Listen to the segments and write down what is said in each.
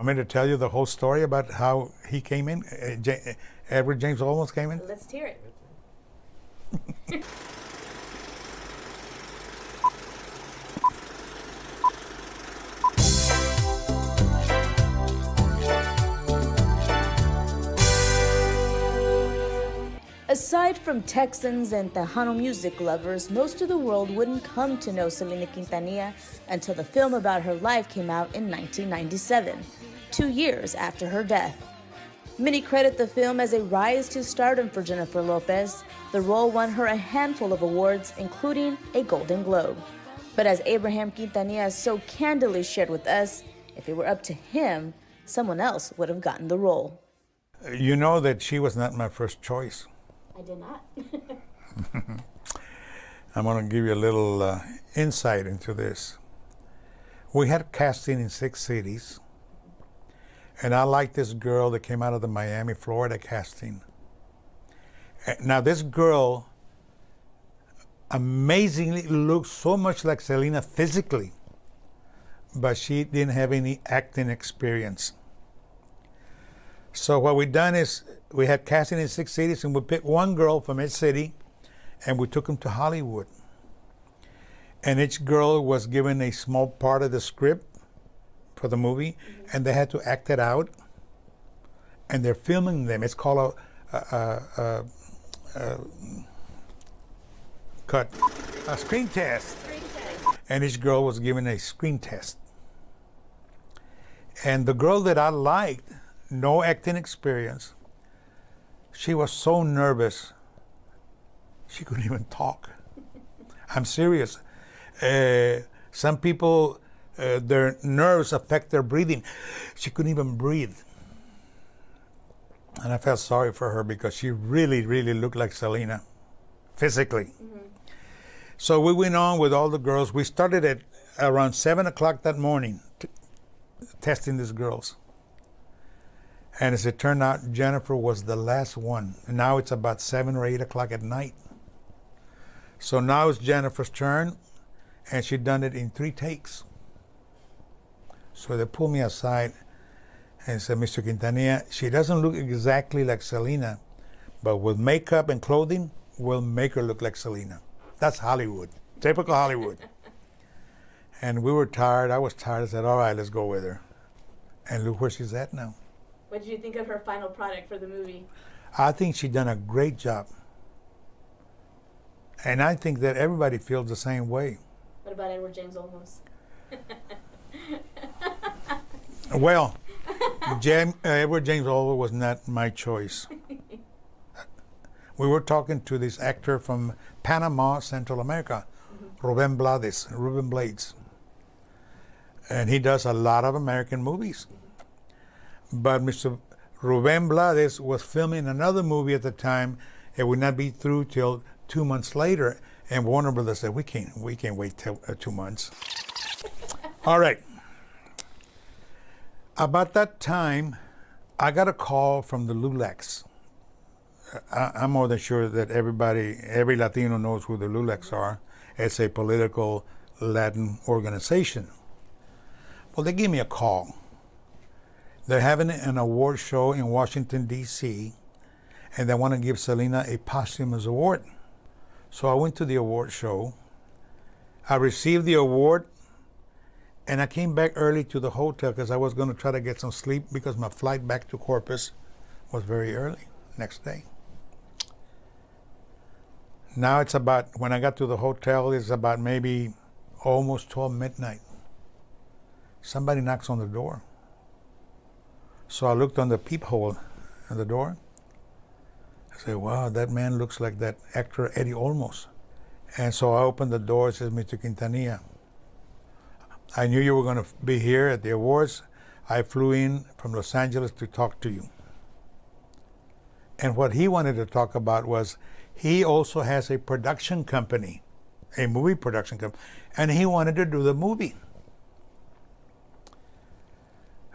Want me to tell you the whole story about how he came in? Edward James Olmos came in? Let's hear it. Aside from Texans and Tejano music lovers, most of the world wouldn't come to know Selena Quintanilla until the film about her life came out in 1997, 2 years after her death. Many credit the film as a rise to stardom for Jennifer Lopez. The role won her a handful of awards, including a Golden Globe. But as Abraham Quintanilla so candidly shared with us, if it were up to him, someone else would have gotten the role. You know that she was not my first choice. I did not. I'm going to give you a little insight into this. We had casting in 6 cities, and I liked this girl that came out of the Miami, Florida casting. Now, this girl amazingly looked so much like Selena physically, but she didn't have any acting experience. So what we done is we had casting in 6 cities, and we picked one girl from each city, and we took them to Hollywood. And each girl was given a small part of the script for the movie, and they had to act it out. And they're filming them. It's called a screen test. And each girl was given a screen test. And the girl that I liked, no acting experience, she was so nervous, she couldn't even talk. I'm serious. Some people, their nerves affect their breathing. She couldn't even breathe. And I felt sorry for her because she really, really looked like Selena, physically. Mm-hmm. So we went on with all the girls. We started at around 7 o'clock that morning, testing these girls. And as it turned out, Jennifer was the last one. And now it's about 7 or 8 o'clock at night. So now it's Jennifer's turn, and she'd done it in 3 takes. So they pulled me aside and said, Mr. Quintanilla, she doesn't look exactly like Selena, but with makeup and clothing, we'll make her look like Selena. That's Hollywood, typical Hollywood. And we were tired, I was tired. I said, all right, let's go with her. And look where she's at now. What did you think of her final product for the movie? I think she done a great job. And I think that everybody feels the same way. What about Edward James Olmos? Well, Edward James Olmos was not my choice. We were talking to this actor from Panama, Central America, Ruben Blades. And he does a lot of American movies. But Mr. Ruben Blades was filming another movie at the time. It would not be through till 2 months later. And Warner Brothers said, we can't wait till 2 months. All right. About that time, I got a call from the LULACs. I'm more than sure that every Latino knows who the LULACs are. It's a political Latin organization. Well, they gave me a call. They're having an award show in Washington, D.C., and they want to give Selena a posthumous award. So I went to the award show. I received the award, and I came back early to the hotel because I was going to try to get some sleep because my flight back to Corpus was very early next day. Now it's about, when I got to the hotel, it's about maybe almost 12 midnight. Somebody knocks on the door. So I looked on the peephole in the door. I said, wow, that man looks like that actor Eddie Olmos. And so I opened the door. It says, Mr. Quintanilla, I knew you were going to be here at the awards. I flew in from Los Angeles to talk to you. And what he wanted to talk about was he also has a production company, a movie production company, and he wanted to do the movie.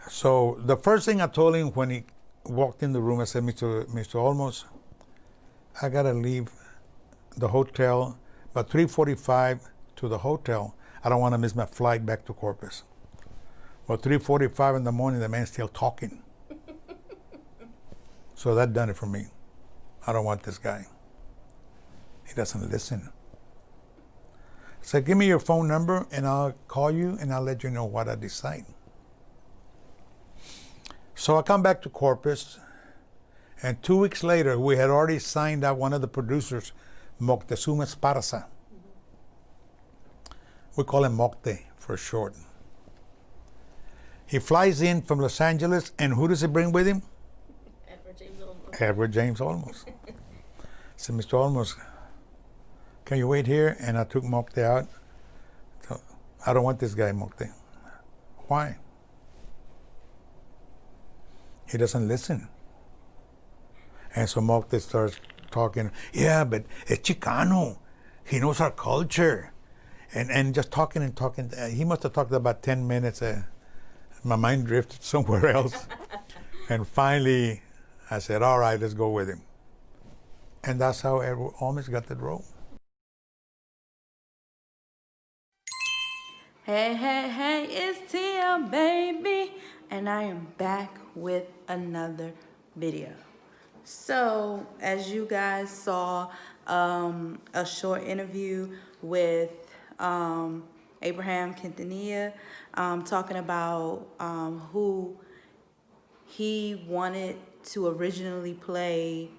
So the first thing I told him when he walked in the room, I said, Mr. Olmos, I got to leave the hotel, about 3:45 to the hotel. I don't want to miss my flight back to Corpus. Well, 3:45 in the morning, the man's still talking. So that done it for me. I don't want this guy. He doesn't listen. So give me your phone number and I'll call you and I'll let you know what I decide. So I come back to Corpus, and 2 weeks later, we had already signed out one of the producers, Moctezuma Esparza. We call him Mocte for short. He flies in from Los Angeles, and who does he bring with him? Edward James Olmos. I said, Mr. Olmos, can you wait here? And I took Mocte out. So, I don't want this guy, Mocte. Why? He doesn't listen. And so Mocte starts talking, yeah, but it's Chicano. He knows our culture. And just talking and talking. He must have talked about 10 minutes. My mind drifted somewhere else. And finally, I said, all right, let's go with him. And that's how Edward Olmos got the role. Hey, hey, hey, it's Tia, baby. And I am back with another video. So, as you guys saw, a short interview with Abraham Quintanilla, talking about who he wanted to originally play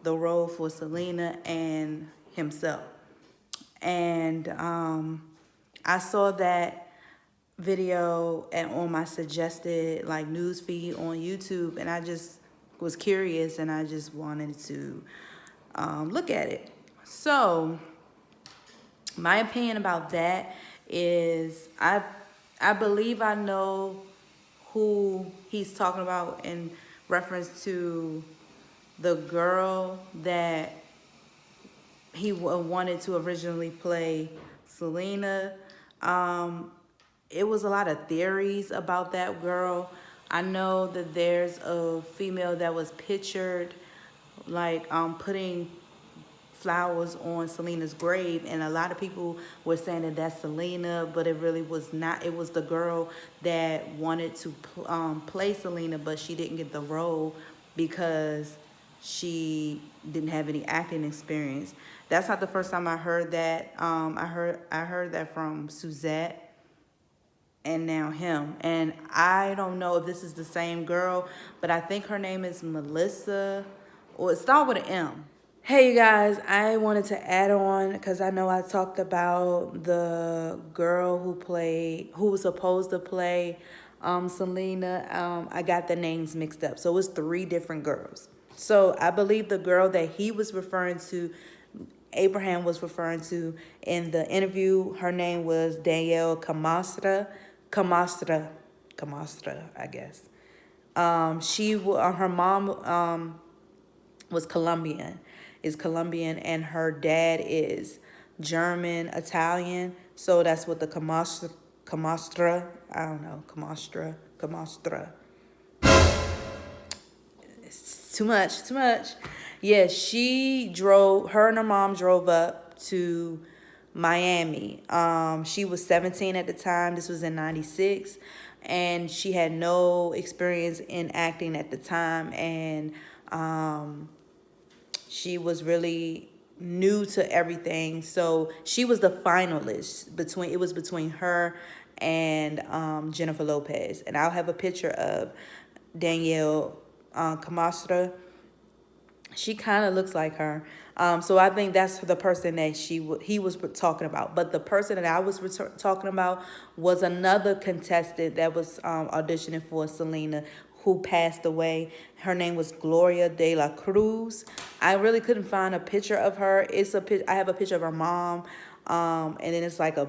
the role for Selena and himself. And I saw that video on my suggested news feed on YouTube, and I just was curious and I just wanted to look at it. So my opinion about that is I believe I know who he's talking about in reference to the girl that he wanted to originally play Selena. It was a lot of theories about that girl. I know that there's a female that was pictured putting flowers on Selena's grave, and a lot of people were saying that that's Selena, but it really was not. It was the girl that wanted to play Selena, but she didn't get the role because she didn't have any acting experience. That's not the first time I heard that. I heard that from Suzette and now him. And I don't know if this is the same girl, but I think her name is Melissa, or it starts with an M. Hey, you guys, I wanted to add on, because I know I talked about the girl who was supposed to play Selena. I got the names mixed up. So it's 3 different girls. So I believe the girl that he was referring to, Abraham was referring to in the interview, her name was Danielle Camastra, I guess. Her mom was Colombian, and her dad is German, Italian. So that's what the Camastra, I don't know, Camastra. It's too much. Yeah, her and her mom drove up to Miami. She was 17 at the time. This was in 96. And she had no experience in acting at the time. And she was really new to everything. So she was the finalist. It was between her and Jennifer Lopez. And I'll have a picture of Danielle Camastra. She kind of looks like her. So I think that's the person that he was talking about. But the person that I was talking about was another contestant that was auditioning for Selena, who passed away. Her name was Gloria de la Cruz. I really couldn't find a picture of her. I have a picture of her mom, and then it's like a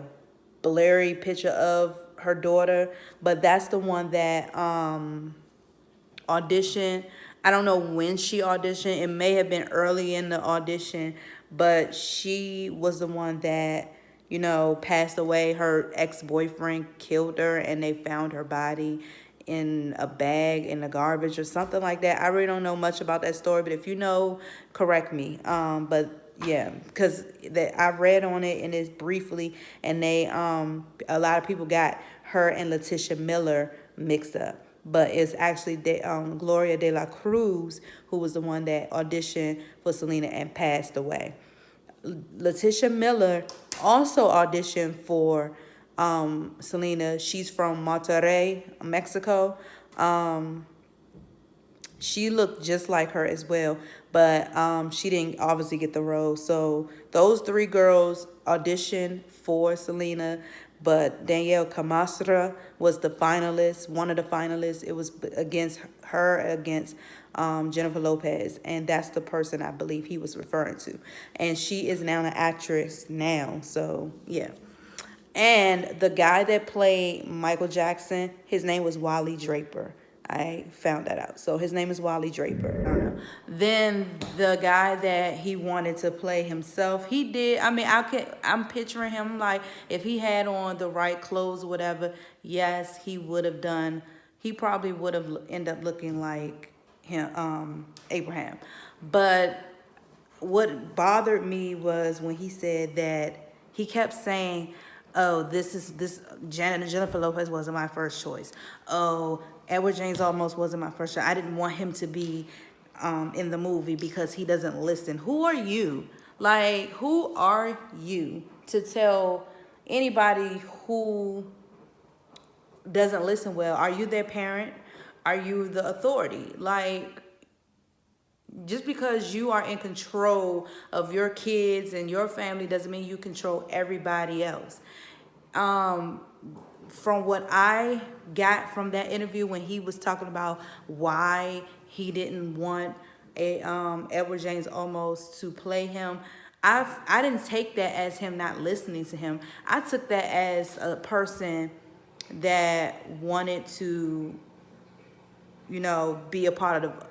blurry picture of her daughter. But that's the one that auditioned. I don't know when she auditioned. It may have been early in the audition, but she was the one that, passed away. Her ex-boyfriend killed her, and they found her body in a bag in the garbage or something like that. I really don't know much about that story, but if you know, correct me. But yeah, because I read on it and it's briefly, and a lot of people got her and Letitia Miller mixed up. But it's actually Gloria de la Cruz who was the one that auditioned for Selena and passed away. Letitia Miller also auditioned for Selena. She's from Monterrey, Mexico. She looked just like her as well, but she didn't obviously get the role. So those three girls auditioned for Selena, but Danielle Camastra was the finalist, one of the finalists. It was against Jennifer Lopez, and that's the person I believe he was referring to. And she is now an actress now, so yeah. And the guy that played Michael Jackson, his name was Wally Draper. I found that out. So his name is Wally Draper. I don't know. Then the guy that he wanted to play himself, he did. I mean, I'm picturing him like if he had on the right clothes or whatever. Yes, he would have done. He probably would have ended up looking like him, Abraham. But what bothered me was when he said that he kept saying, "Oh, Jennifer Lopez wasn't my first choice. Oh, Edward James Olmos wasn't my first choice. I didn't want him to be in the movie because he doesn't listen." Who are you? Like, who are you to tell anybody who doesn't listen well? Are you their parent? Are you the authority? Like, just because you are in control of your kids and your family doesn't mean you control everybody else. From what I got from that interview when he was talking about why he didn't want Edward James Olmos to play him, I didn't take that as him not listening to him. I took that as a person that wanted to, be a part of the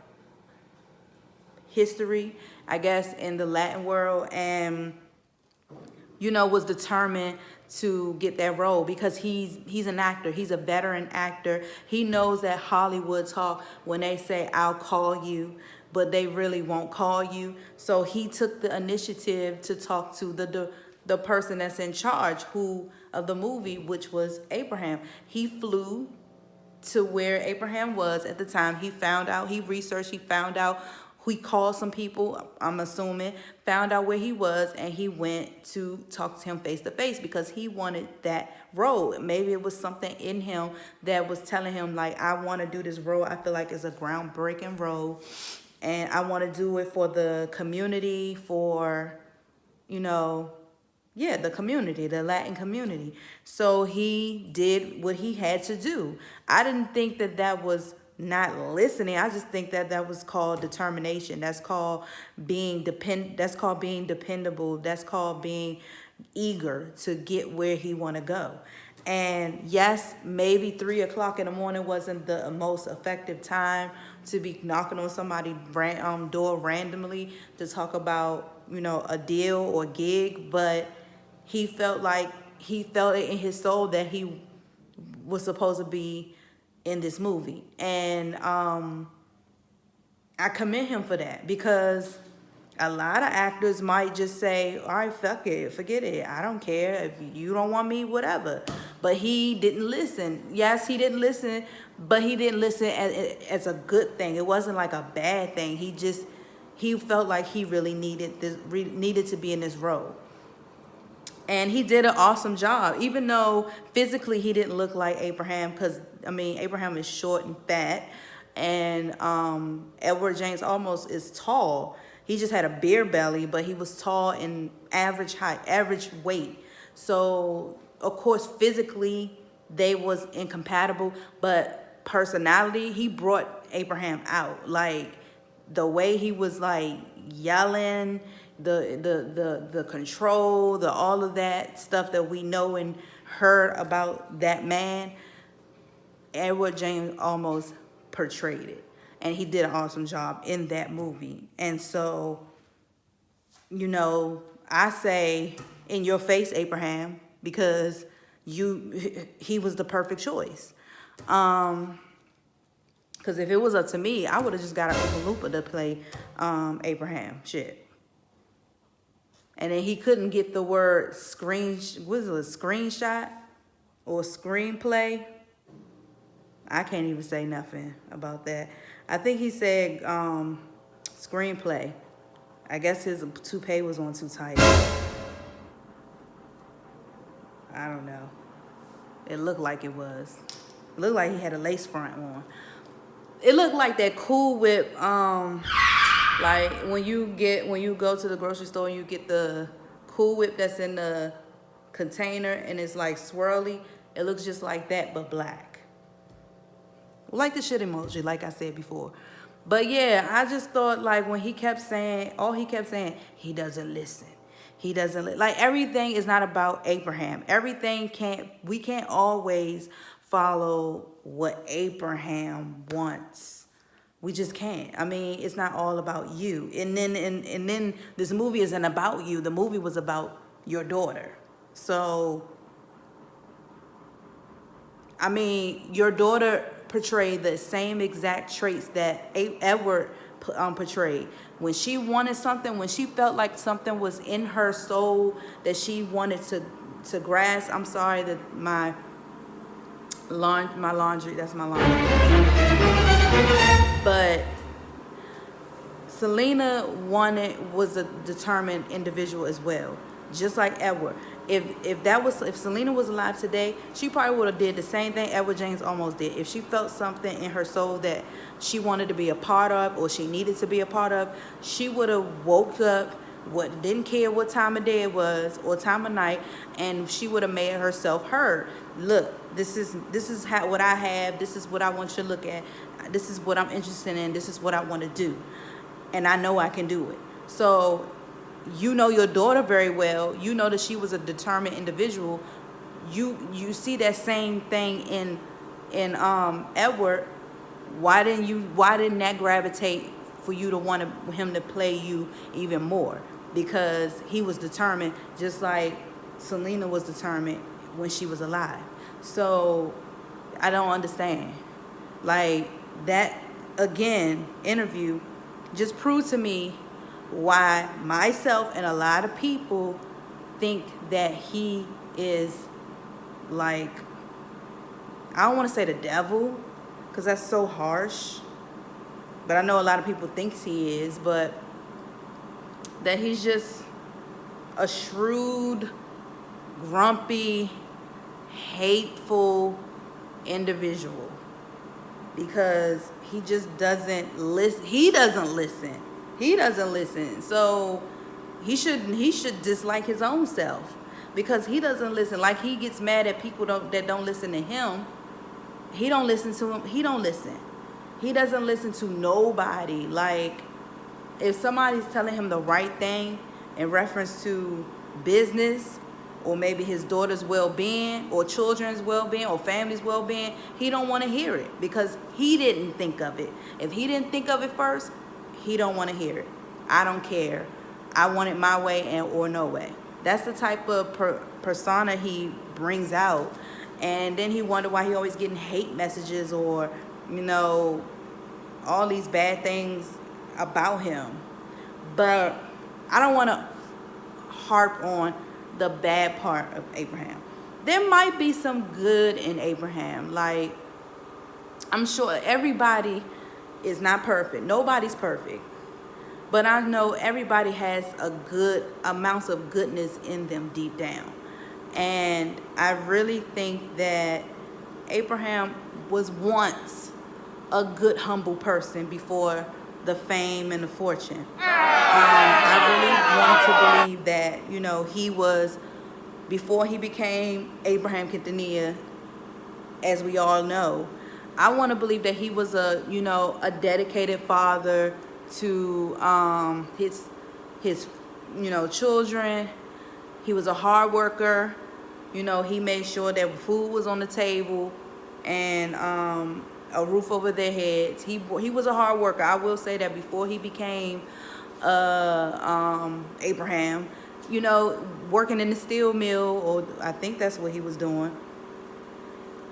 history, I guess, in the Latin world, and was determined to get that role because he's an actor. He's a veteran actor. He knows that Hollywood talk when they say, "I'll call you," but they really won't call you. So he took the initiative to talk to the person that's in charge of the movie, which was Abraham. He flew to where Abraham was at the time. He researched, he found out. He called some people, I'm assuming, found out where he was, and he went to talk to him face to face because he wanted that role. Maybe it was something in him that was telling him, like, I want to do this role. I feel like it's a groundbreaking role, and I want to do it for the community, for, the community, the Latin community. So he did what he had to do. I didn't think that was not listening. I just think that was called determination. That's called being That's called being dependable. That's called being eager to get where he want to go. And yes, maybe 3:00 in the morning wasn't the most effective time to be knocking on somebody's door randomly to talk about, a deal or gig, but he felt it in his soul that he was supposed to be in this movie. And I commend him for that because a lot of actors might just say, all right, fuck it, forget it. I don't care. If you don't want me, whatever. But he didn't listen. Yes, he didn't listen, but he didn't listen as a good thing. It wasn't like a bad thing. He felt like he really needed to be in this role. And he did an awesome job, even though physically he didn't look like Abraham, because, Abraham is short and fat, and Edward James Olmos is tall. He just had a beer belly, but he was tall in average height, average weight. So, of course, physically, they was incompatible, but personality, he brought Abraham out. Like, the way he was, like, yelling, the control, all of that stuff that we know and heard about that man, Edward James almost portrayed it. And he did an awesome job in that movie. And so, I say in your face, Abraham, because he was the perfect choice. Because if it was up to me, I would have just got an Oompa to play Abraham. Shit. And then he couldn't get the word screenshot or screenplay. I can't even say nothing about that. I think he said screenplay. I guess his toupee was on too tight. I don't know. It looked like it was. It looked like he had a lace front on. It looked like that Cool Whip, like when you go to the grocery store and you get the Cool Whip that's in the container and it's like swirly. It looks just like that, but black. Like the shit emoji, like I said before. But yeah, I just thought like when he kept saying, he doesn't listen. He doesn't like everything is not about Abraham. We can't always follow what Abraham wants. We just can't. I mean, it's not all about you. And then this movie isn't about you. The movie was about your daughter. So I mean, your daughter portrayed the same exact traits that Edward portrayed. When she wanted something, when she felt like something was in her soul that she wanted to grasp. I'm sorry that my laundry, that's my laundry. But Selena was a determined individual as well, just like Edward. If Selena was alive today, she probably would have did the same thing Edward James almost did. If she felt something in her soul that she wanted to be a part of or she needed to be a part of, she would have woke up, didn't care what time of day it was or time of night, and she would have made herself heard. Look, this is what I have. This is what I want you to look at. This is what I'm interested in. This is what I want to do, and I know I can do it. So, you know your daughter very well. You know that she was a determined individual. You see that same thing in Edward. Why didn't that gravitate for you to want him to play you even more? Because he was determined, just like Selena was determined when she was alive. So I don't understand. Like that again, interview just proved to me why myself and a lot of people think that he is like, I don't want to say the devil because that's so harsh, but I know a lot of people thinks he is, but that he's just a shrewd, grumpy, hateful individual because he just doesn't listen. He doesn't listen. So he should dislike his own self because he doesn't listen. Like he gets mad at people that don't listen to him. He don't listen to him. He don't listen. He doesn't listen to nobody. Like if somebody's telling him the right thing in reference to business or maybe his daughter's well-being or children's well-being or family's well-being, he don't want to hear it because he didn't think of it. If he didn't think of it first, he don't want to hear it. I don't care. I want it my way or no way. That's the type of persona he brings out. And then he wonder why he always getting hate messages or, all these bad things about him. But I don't want to harp on the bad part of Abraham. There might be some good in Abraham. Like, I'm sure everybody is not perfect. Nobody's perfect. But I know everybody has a good amounts of goodness in them deep down. And I really think that Abraham was once a good, humble person before the fame and the fortune. I really wanted to believe that, he was, before he became Abraham Quintanilla, as we all know, I want to believe that he was a dedicated father to his children. He was a hard worker. He made sure that food was on the table and a roof over their heads. He was a hard worker. I will say that before he became Abraham, working in the steel mill, or I think that's what he was doing.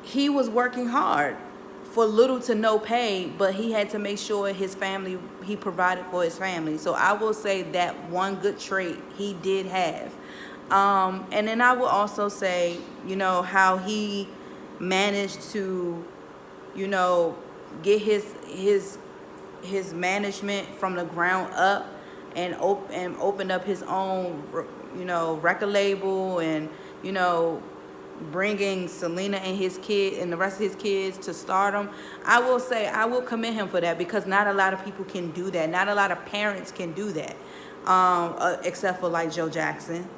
He was working hard for little to no pay, but he had to make sure he provided for his family. So I will say that one good trait he did have. And then I will also say, how he managed to you know, get his management from the ground up and opened up his own, you know, record label, and, you know, bringing Selena and his kid and the rest of his kids to stardom. I will say, I will commend him for that, because not a lot of people can do that. Not a lot of parents can do that, except for like Joe Jackson.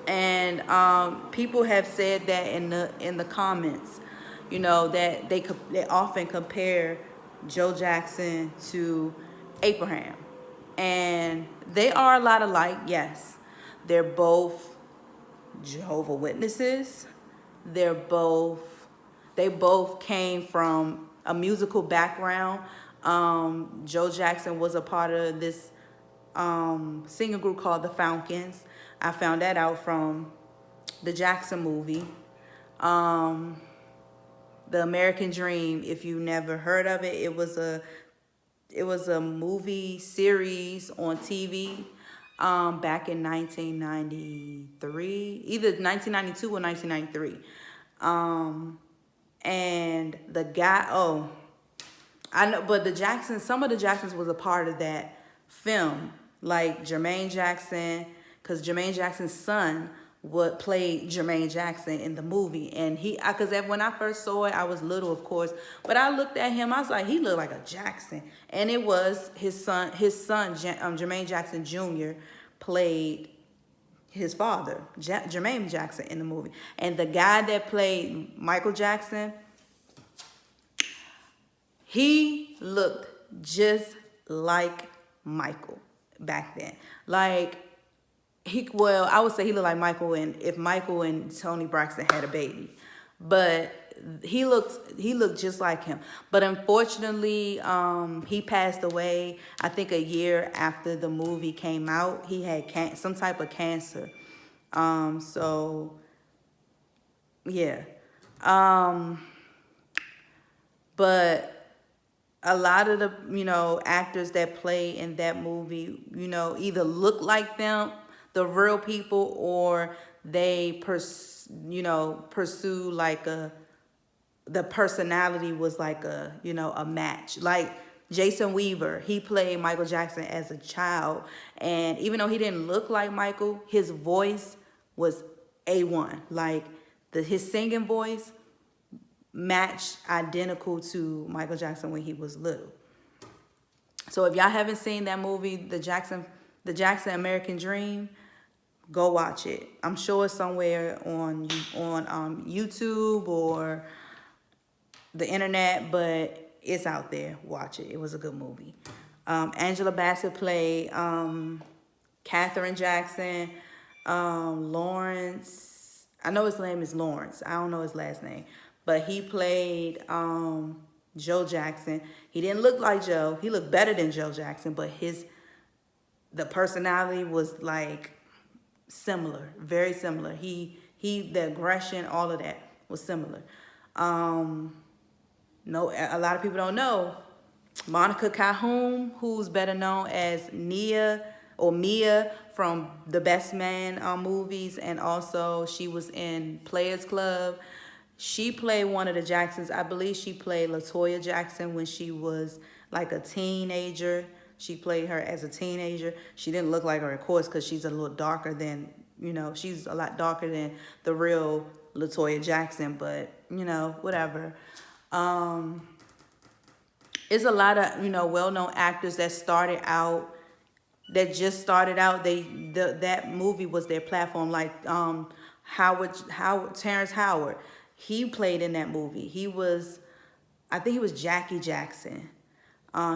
And people have said that in the comments, you know, that they often compare Joe Jackson to Abraham, and they are a lot alike. Yes, they're both Jehovah Witnesses. They both came from a musical background. Joe Jackson was a part of this singing group called the Falcons. I found that out from the Jackson movie. The American Dream, if you never heard of it, it was a movie series on TV back in 1993, either 1992 or 1993. And the guy, I know, but some of the Jacksons was a part of that film, like Jermaine Jackson, because Jermaine Jackson's son played Jermaine Jackson in the movie, and because when I first saw it, I was little, of course, but I looked at him, I was like, he looked like a Jackson, and it was his son, Jermaine Jackson Jr. played his father, Jermaine Jackson, in the movie, and the guy that played Michael Jackson, he looked just like Michael back then. Like, I would say he looked like Michael, and if Michael and Toni Braxton had a baby. But he looked just like him. But unfortunately, he passed away, I think a year after the movie came out. He had some type of cancer. So, yeah. But a lot of the, you know, actors that play in that movie, you know, either look like them, the real people, or they pursue like the personality was like a match. Like Jason Weaver, he played Michael Jackson as a child, and even though he didn't look like Michael, his voice was A1. Like his singing voice matched identical to Michael Jackson when he was little. So if y'all haven't seen that movie, the Jackson American Dream, go watch it. I'm sure it's somewhere on YouTube or the internet, but it's out there. Watch it. It was a good movie. Angela Bassett played Katherine Jackson. Lawrence, I know his name is Lawrence. I don't know his last name. But he played Joe Jackson. He didn't look like Joe. He looked better than Joe Jackson, but the personality was like similar, very similar. The aggression, all of that was similar. A lot of people don't know Monica Calhoun, who's better known as Mia from the Best Man movies, and also she was in Players Club. She played one of the Jacksons. I believe she played LaToya Jackson when she was like a teenager. She played her as a teenager. She didn't look like her, of course, because she's a little darker than, she's a lot darker than the real LaToya Jackson, but, whatever. It's a lot of, well-known actors that just started out. That movie was their platform, like Terrence Howard. He played in that movie. I think he was Jackie Jackson.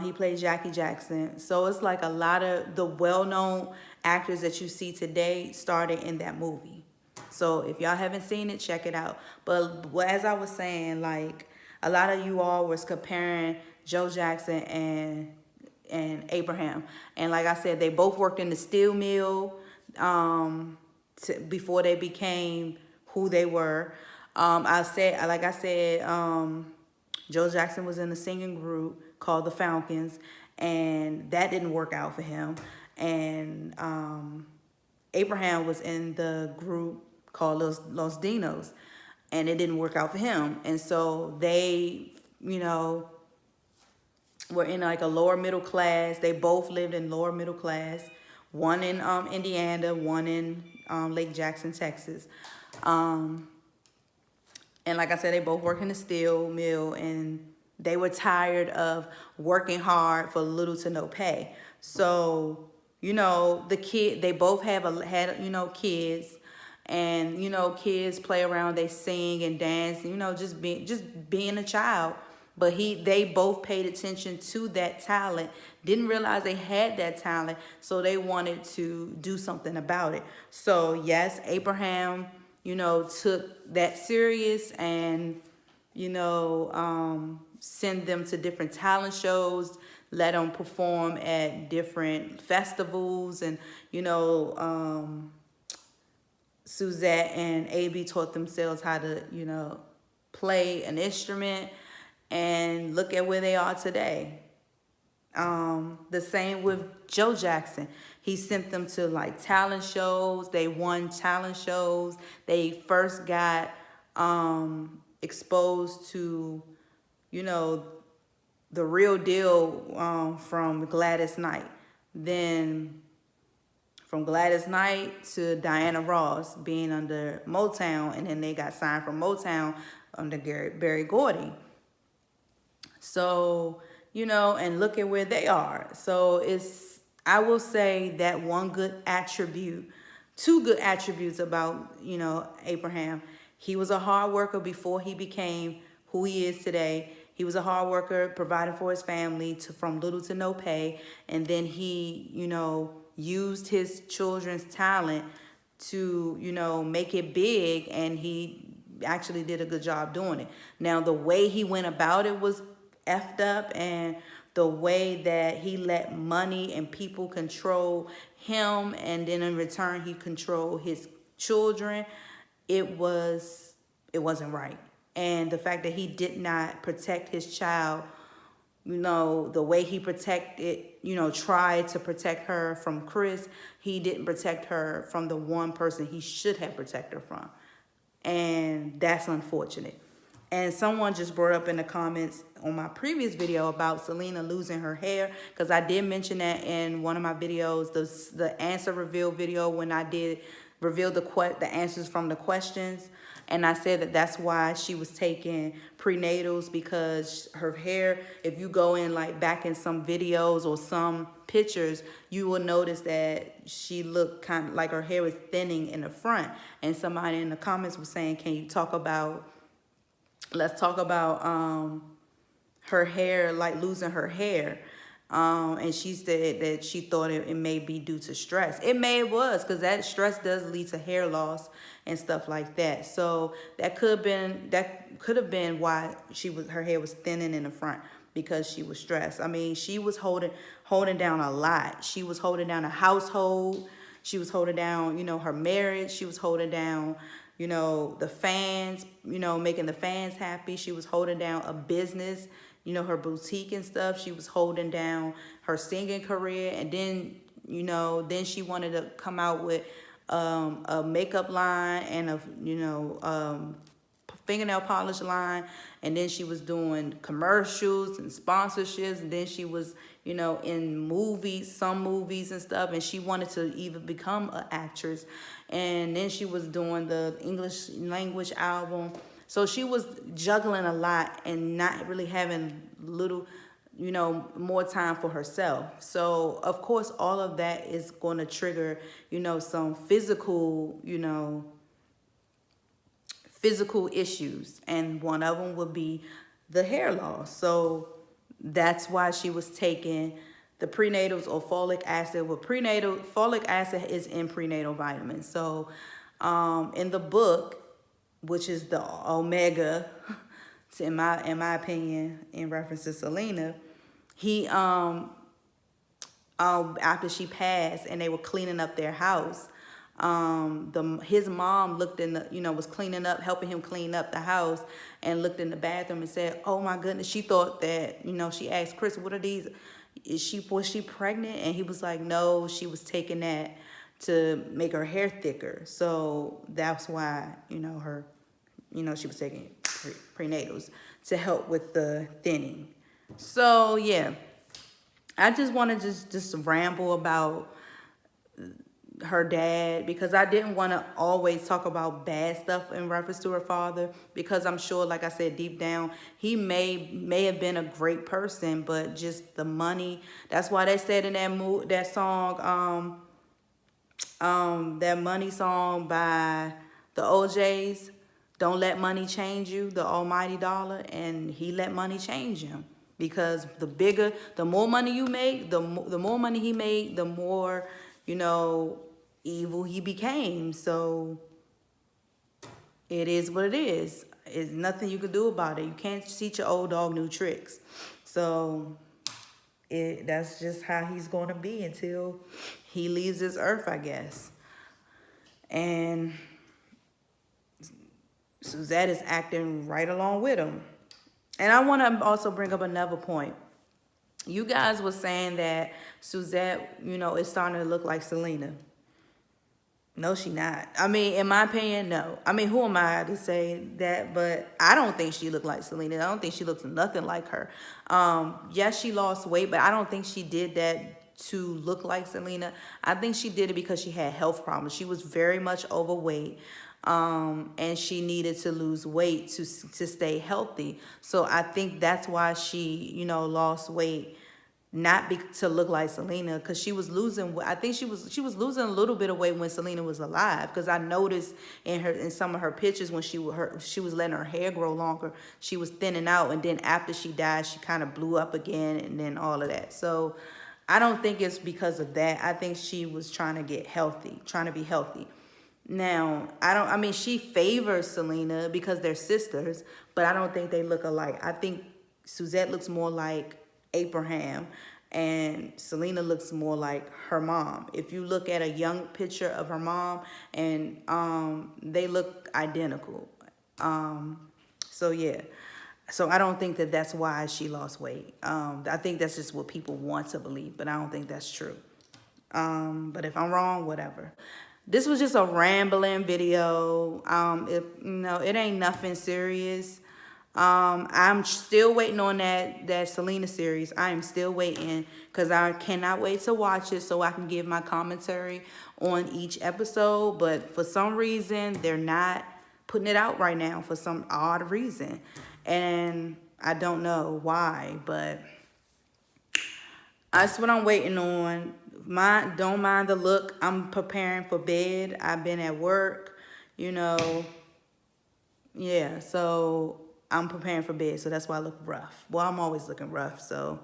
He played Jackie Jackson. So it's like a lot of the well-known actors that you see today started in that movie. So if y'all haven't seen it, check it out. But as I was saying, like, a lot of you all was comparing Joe Jackson and Abraham. And like I said, they both worked in the steel mill before they became who they were. Joe Jackson was in a singing group called the Falcons, and that didn't work out for him. And Abraham was in the group called Los Dinos, and it didn't work out for him. And so they you know, were in like a lower middle class. They both lived in lower middle class. One in Indiana, one in Lake Jackson, Texas. Um, and like I said, they both worked in the steel mill, and they were tired of working hard for little to no pay. So, you know, they both had, you know, kids, and, you know, kids play around, they sing and dance, you know, just being a child. But they both paid attention to that talent, didn't realize they had that talent, so they wanted to do something about it. So yes, Abraham, you know, took that serious, and, you know, send them to different talent shows, let them perform at different festivals, and, you know, Suzette and AB taught themselves how to, you know, play an instrument, and look at where they are today. The same with Joe Jackson. He sent them to like talent shows. They won talent shows. They first got exposed to, you know, the real deal from Gladys Knight. Then from Gladys Knight to Diana Ross being under Motown, and then they got signed from Motown under Berry Gordy. So, you know, and look at where they are. So I will say that two good attributes about, you know, Abraham. He was a hard worker before he became who he is today. He was a hard worker, providing for his family from little to no pay. And then he, you know, used his children's talent to, you know, make it big, and he actually did a good job doing it. Now, the way he went about it was effed up, and the way that he let money and people control him, and then in return he controlled his children, it wasn't right. And the fact that he did not protect his child, you know, the way he protected, you know, tried to protect her from Chris, he didn't protect her from the one person he should have protected her from. And that's unfortunate. And someone just brought up in the comments on my previous video about Selena losing her hair, because I did mention that in one of my videos, the answer reveal video, when I did reveal the answers from the questions. And I said that that's why she was taking prenatals, because her hair, if you go in like back in some videos or some pictures, you will notice that she looked kind of like her hair was thinning in the front. And somebody in the comments was saying, can you talk about, let's talk about her hair, like losing her hair. And she said that she thought it may be due to stress. It was, because that stress does lead to hair loss and stuff like that. So that could have been why her hair was thinning in the front, because she was stressed. I mean, she was holding down a lot. She was holding down a household. She was holding down, you know, her marriage. She was holding down, you know, the fans, you know, making the fans happy. She was holding down a business, you know, her boutique and stuff. She was holding down her singing career. And then, you know, then she wanted to come out with a makeup line and fingernail polish line. And then she was doing commercials and sponsorships. And then she was, you know, in movies, some movies and stuff. And she wanted to even become an actress. And then she was doing the English language album. So she was juggling a lot and not really having more time for herself. So, of course, all of that is going to trigger, you know, some physical issues. And one of them would be the hair loss. So that's why she was taking the prenatals or folic acid. Well, folic acid is in prenatal vitamins. So in the book, which is the omega, in my opinion, in reference to Selena, he after she passed and they were cleaning up their house, his mom looked was cleaning up, helping him clean up the house, and looked in the bathroom and said, "Oh my goodness," she thought that, she asked Chris, "What are these? Was she pregnant?" And he was like, "No, she was taking that to make her hair thicker." So that's why, she was taking prenatals to help with the thinning. So yeah, I just want to just ramble about her dad, because I didn't want to always talk about bad stuff in reference to her father, because I'm sure, like I said, deep down he may have been a great person, but just the money. That's why they said in that song, that money song by the OJs, don't let money change you, the almighty dollar. And he let money change him, because the more money you make, the more money he made, the more, evil he became. So it is what it is. It's nothing you can do about it. You can't teach your old dog new tricks. So that's just how he's going to be until he leaves this earth, I guess. And Suzette is acting right along with him. And I want to also bring up another point. You guys were saying that Suzette, is starting to look like Selena. No, she not. I mean, in my opinion, no. I mean, who am I to say that? But I don't think she looked like Selena. I don't think she looks nothing like her. Yes, she lost weight, but I don't think she did that to look like Selena. I think she did it because she had health problems. She was very much overweight. And she needed to lose weight to stay healthy. So I think that's why she, lost weight. Not to look like Selena, because she was losing. I think she was losing a little bit of weight when Selena was alive. Because I noticed in some of her pictures when she was letting her hair grow longer, she was thinning out, and then after she died, she kind of blew up again, and then all of that. So I don't think it's because of that. I think she was trying to get healthy, trying to be healthy. Now, she favors Selena because they're sisters, but I don't think they look alike. I think Suzette looks more like Abraham, and Selena looks more like her mom. If you look at a young picture of her mom, and they look identical. So yeah. So I don't think that that's why she lost weight. I think that's just what people want to believe, but I don't think that's true. But if I'm wrong, whatever. This was just a rambling video. It ain't nothing serious. I'm still waiting on that Selena series. I am still waiting, because I cannot wait to watch it so I can give my commentary on each episode. But for some reason, they're not putting it out right now for some odd reason. And I don't know why, but that's what I'm waiting on. Don't mind the look. I'm preparing for bed. I've been at work, yeah, so I'm preparing for bed, so that's why I look rough. Well, I'm always looking rough, so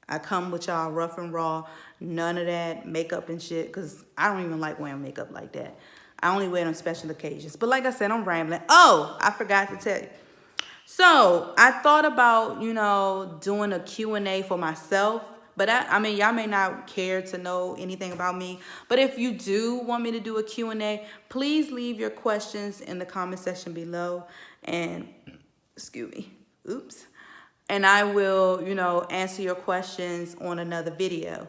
I come with y'all rough and raw. None of that makeup and shit, because I don't even like wearing makeup like that. I only wear it on special occasions. But like I said, I'm rambling. Oh, I forgot to tell you. So I thought about, doing a Q&A for myself. But y'all may not care to know anything about me. But if you do want me to do a Q&A, please leave your questions in the comment section below. And, excuse me, oops. And I will, answer your questions on another video.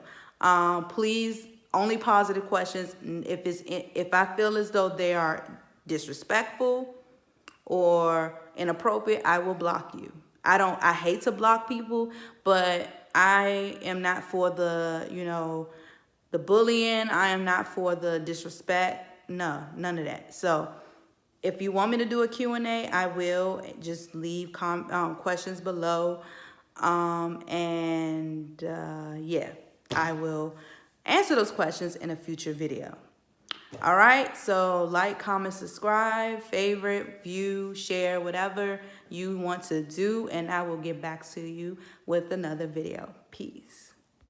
Please, only positive questions. If I feel as though they are disrespectful or inappropriate, I will block you. I hate to block people, but I am not for the, the bullying. I am not for the disrespect. No, none of that. So if you want me to do a Q&A, I will. Just leave questions below. Yeah, I will answer those questions in a future video. All right, so like, comment, subscribe, favorite, view, share, whatever you want to do, and I will get back to you with another video. Peace.